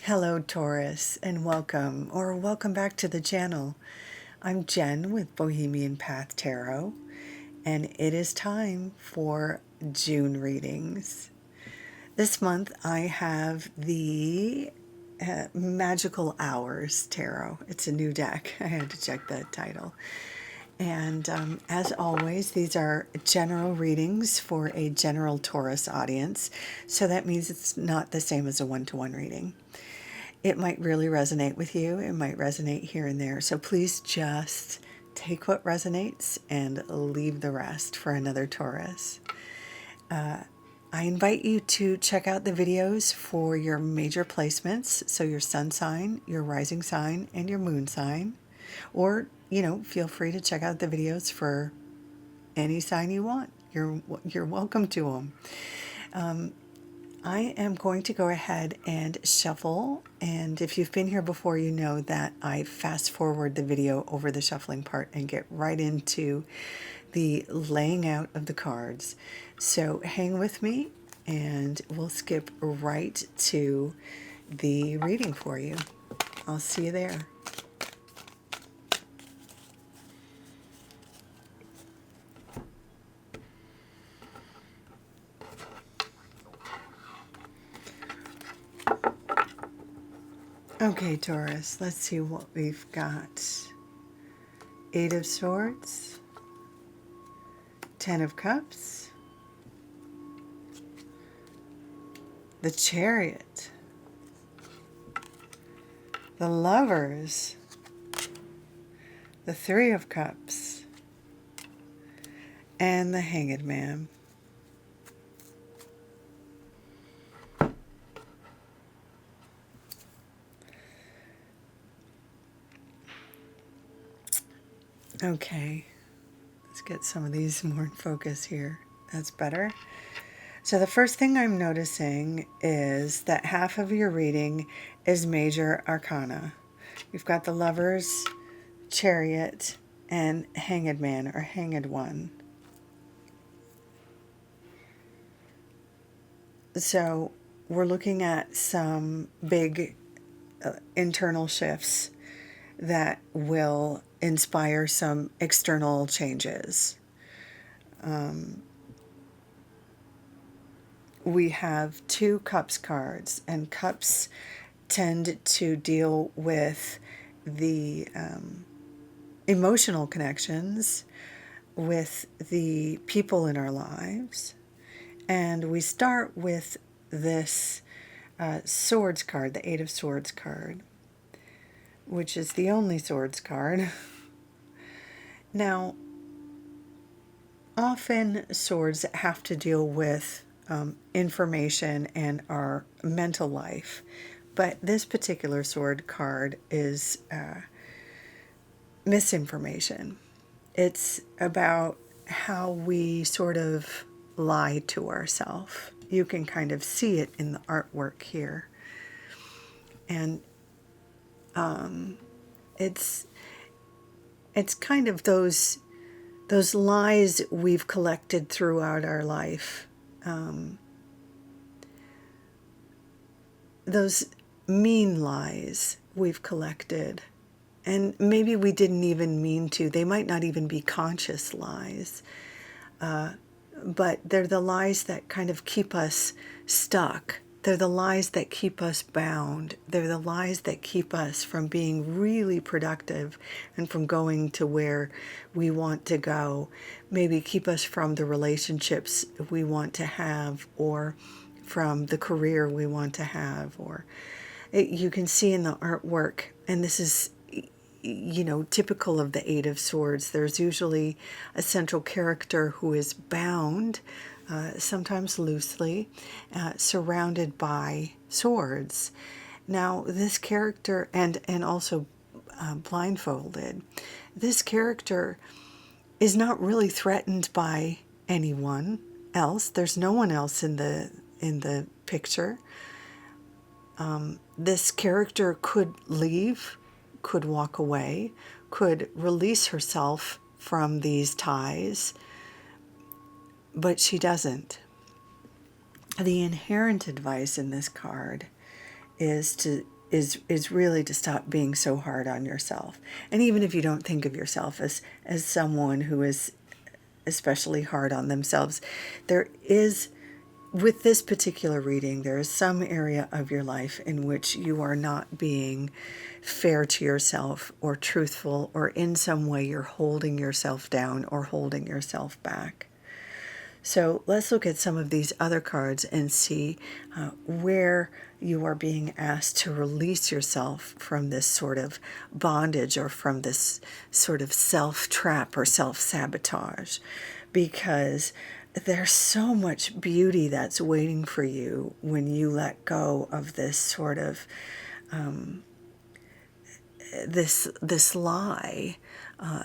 Hello Taurus, and welcome back to the channel. I'm Jen with Bohemian Path Tarot, and it is time for June readings. This month I have the Magical Hours Tarot. It's a new deck. I had to check the title. And as always, these are general readings for a general Taurus audience. So that means it's not the same as a one-to-one reading. It might really resonate with you. It might resonate here and there. So please just take what resonates and leave the rest for another Taurus. I invite you to check out the videos for your major placements. So your sun sign, your rising sign, and your moon sign. Or, feel free to check out the videos for any sign you want. You're welcome to them. I am going to go ahead and shuffle, and if you've been here before, you know that I fast forward the video over the shuffling part and get right into the laying out of the cards. So hang with me and we'll skip right to the reading for you. I'll see you there. Okay, Taurus, let's see what we've got. 8 of Swords, 10 of Cups, the Chariot, the Lovers, the 3 of Cups, and the Hanged Man. Okay, let's get some of these more in focus here. That's better. So the first thing I'm noticing is that half of your reading is major arcana. You've got the Lovers, Chariot, and Hanged Man or Hanged One. So we're looking at some big internal shifts that will inspire some external changes. We have 2 Cups cards, and Cups tend to deal with the emotional connections with the people in our lives. And we start with this Swords card, the 8 of Swords card, which is the only Swords card. Now, often swords have to deal with information and our mental life, but this particular sword card is misinformation. It's about how we sort of lie to ourselves. You can kind of see it in the artwork here. And it's kind of those lies we've collected throughout our life. Those mean lies we've collected. And maybe we didn't even mean to. They might not even be conscious lies. But they're the lies that kind of keep us stuck. They're the lies that keep us bound. They're the lies that keep us from being really productive and from going to where we want to go. Maybe keep us from the relationships we want to have, or from the career we want to have. Or you can see in the artwork, and this is typical of the 8 of Swords, there's usually a central character who is bound, sometimes loosely, surrounded by swords. Now, this character, and also blindfolded, this character is not really threatened by anyone else. There's no one else in the picture. This character could leave, could walk away, could release herself from these ties, but she doesn't. The inherent advice in this card is to is really to stop being so hard on yourself. And even if you don't think of yourself as someone who is especially hard on themselves, there is, with this particular reading, there is some area of your life in which you are not being fair to yourself or truthful, or in some way you're holding yourself down or holding yourself back. So let's look at some of these other cards and see where you are being asked to release yourself from this sort of bondage, or from this sort of self-trap or self-sabotage, because there's so much beauty that's waiting for you when you let go of this sort of this lie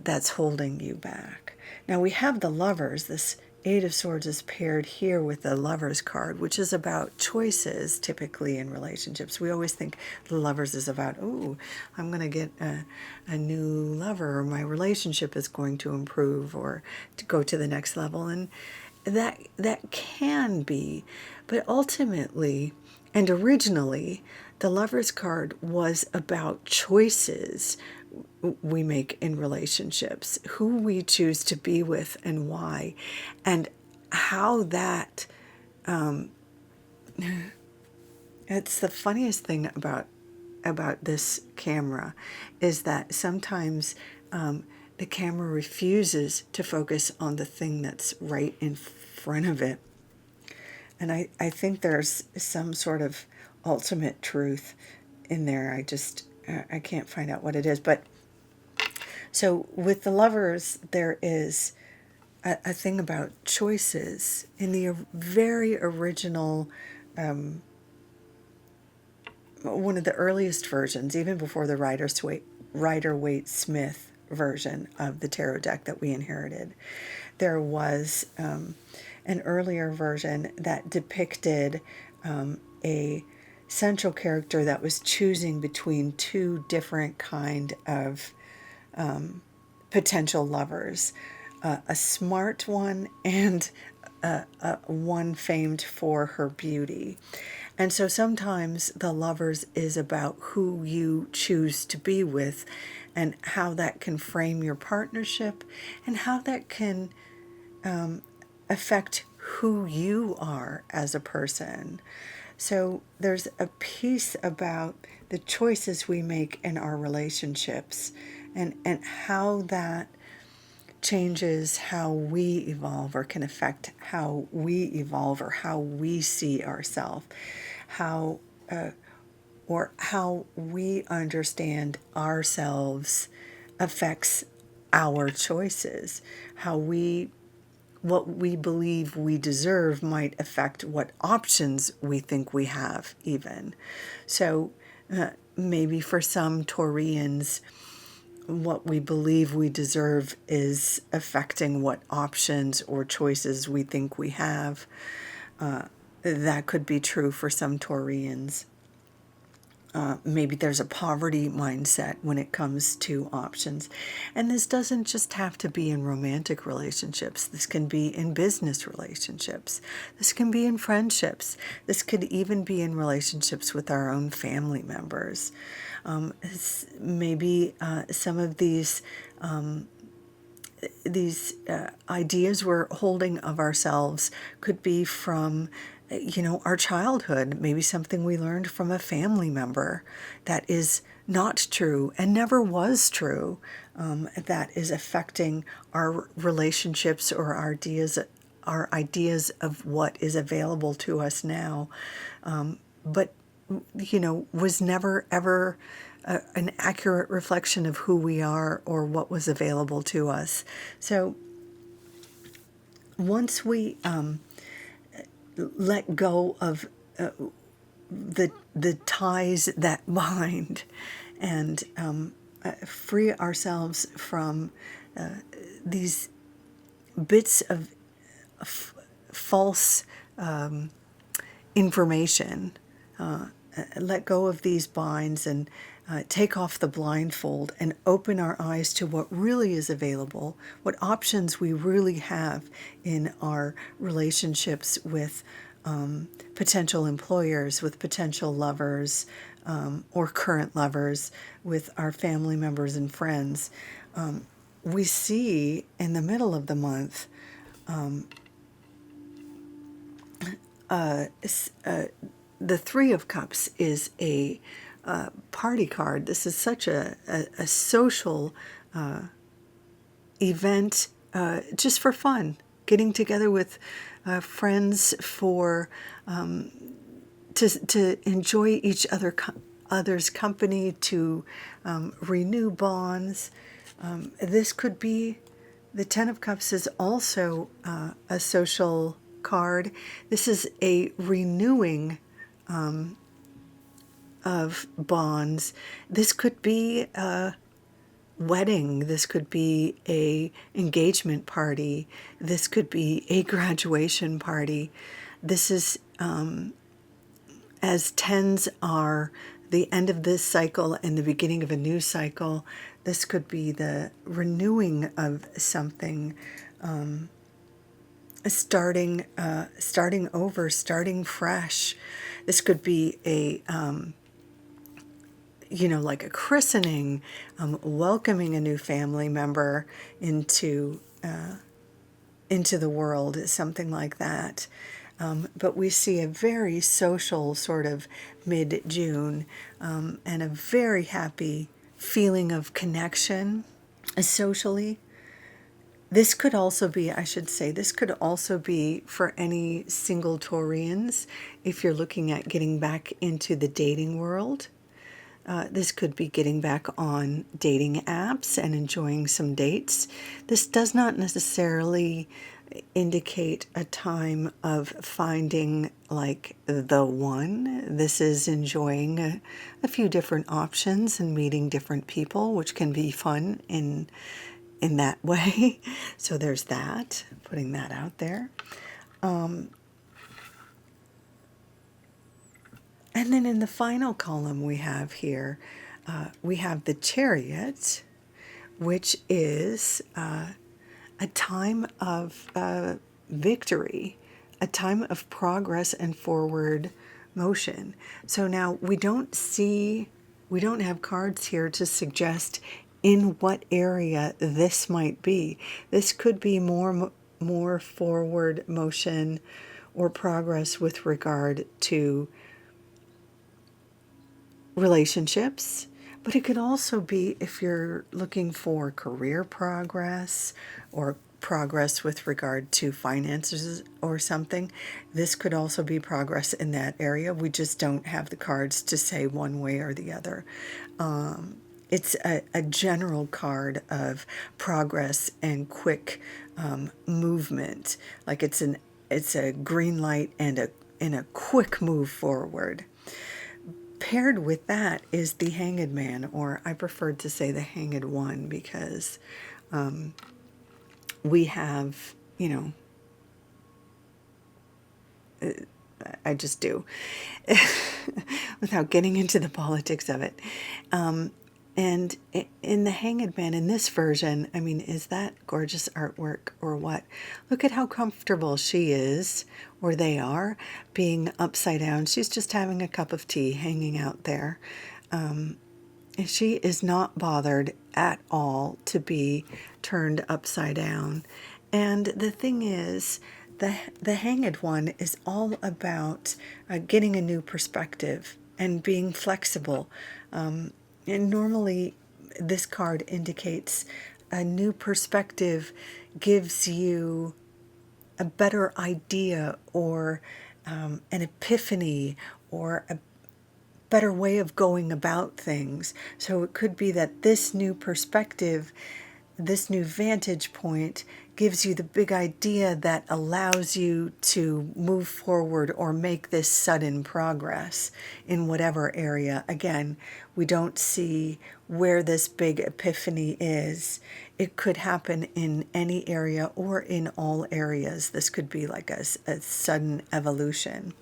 that's holding you back. Now we have the Lovers. This Eight of Swords is paired here with the Lovers card, which is about choices typically in relationships. We always think the Lovers is about, oh, I'm going to get a new lover, or my relationship is going to improve or to go to the next level. And that can be, but ultimately and originally, the Lovers card was about choices we make in relationships, who we choose to be with and why, and how that, it's the funniest thing about this camera is that sometimes the camera refuses to focus on the thing that's right in front of it. And I think there's some sort of ultimate truth in there. I can't find out what it is. But so with the Lovers, there is a thing about choices. In the very original, one of the earliest versions, even before the Rider-Waite-Smith version of the tarot deck that we inherited, there was an earlier version that depicted a central character that was choosing between two different kind of potential lovers, a smart one and one famed for her beauty. And so sometimes the Lovers is about who you choose to be with, and how that can frame your partnership, and how that can affect who you are as a person. So there's a piece about the choices we make in our relationships, and how that changes how we evolve, or can affect how we evolve, or how we see ourselves, how we understand ourselves affects our choices. What we believe we deserve might affect what options we think we have even. So maybe for some Taurians, what we believe we deserve is affecting what options or choices we think we have. That could be true for some Taurians. Maybe there's a poverty mindset when it comes to options. And this doesn't just have to be in romantic relationships. This can be in business relationships. This can be in friendships. This could even be in relationships with our own family members. Maybe some of these ideas we're holding of ourselves could be from our childhood, maybe something we learned from a family member that is not true and never was true, that is affecting our relationships or our ideas of what is available to us now, but was never ever an accurate reflection of who we are or what was available to us. So once we let go of the ties that bind, and free ourselves from these bits of false information, let go of these binds, and take off the blindfold and open our eyes to what really is available, what options we really have in our relationships with potential employers, with potential lovers, or current lovers, with our family members and friends. We see in the middle of the month the Three of Cups is a party card. This is such a social event, just for fun, getting together with friends for to enjoy each other's company, to renew bonds. This could be, the Ten of Cups is also a social card. This is a renewing of bonds. This could be a wedding. This could be a engagement party. This could be a graduation party. This is, as tens are the end of this cycle and the beginning of a new cycle, this could be the renewing of something, starting over, starting fresh. This could be a like a christening, welcoming a new family member into the world, something like that. But we see a very social sort of mid-June, and a very happy feeling of connection socially. This could also be, I should say, this could also be for any single Taurians if you're looking at getting back into the dating world. This could be getting back on dating apps and enjoying some dates. This does not necessarily indicate a time of finding like the one. This is enjoying a few different options and meeting different people, which can be fun in that way. So there's that, putting that out there. And then in the final column we have here, we have the Chariot, which is a time of victory, a time of progress and forward motion. So now we don't have cards here to suggest in what area this might be. This could be more forward motion or progress with regard to relationships, but it could also be if you're looking for career progress or progress with regard to finances or something. This could also be progress in that area. We just don't have the cards to say one way or the other. It's a general card of progress and quick movement, like it's a green light and a quick move forward. Paired with that is the Hanged Man, or I preferred to say the Hanged One, because we have, I just do, without getting into the politics of it. And in the Hanged Man, in this version, I mean, is that gorgeous artwork or what? Look at how comfortable she is, or they are, being upside down. She's just having a cup of tea hanging out there. She is not bothered at all to be turned upside down. And the thing is, the Hanged One is all about getting a new perspective and being flexible. And normally this card indicates a new perspective gives you a better idea, or an epiphany, or a better way of going about things. So it could be that this new perspective, this new vantage point, gives you the big idea that allows you to move forward or make this sudden progress in whatever area. Again, we don't see where this big epiphany is. It could happen in any area or in all areas. This could be like a sudden evolution.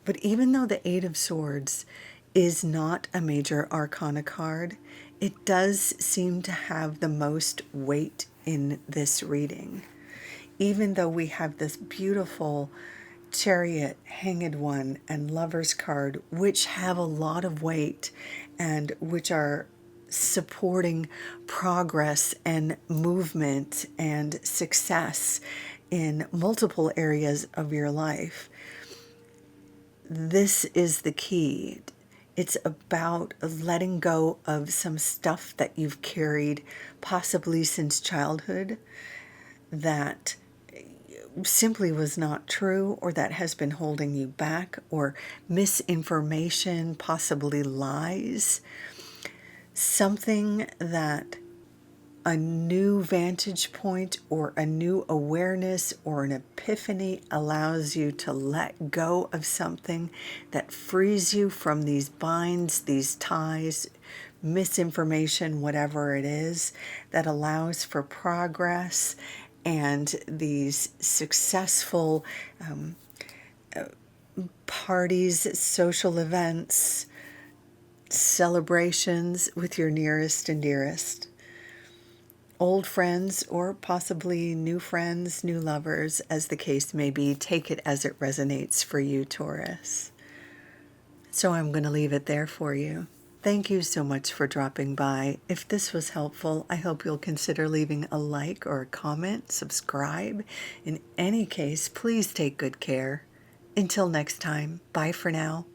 But even though the Eight of Swords is not a major arcana card, it does seem to have the most weight in this reading. even though we have this beautiful Chariot, Hanged One, and Lover's card, which have a lot of weight and which are supporting progress and movement and success in multiple areas of your life, this is the key. It's about letting go of some stuff that you've carried possibly since childhood that simply was not true, or that has been holding you back, or misinformation, possibly lies. Something that a new vantage point or a new awareness or an epiphany allows you to let go of something that frees you from these binds, these ties, misinformation, whatever it is, that allows for progress and these successful parties, social events, celebrations with your nearest and dearest. Old friends, or possibly new friends, new lovers, as the case may be. Take it as it resonates for you, Taurus. So I'm going to leave it there for you. Thank you so much for dropping by. If this was helpful, I hope you'll consider leaving a like or a comment, subscribe. In any case, please take good care. Until next time, bye for now.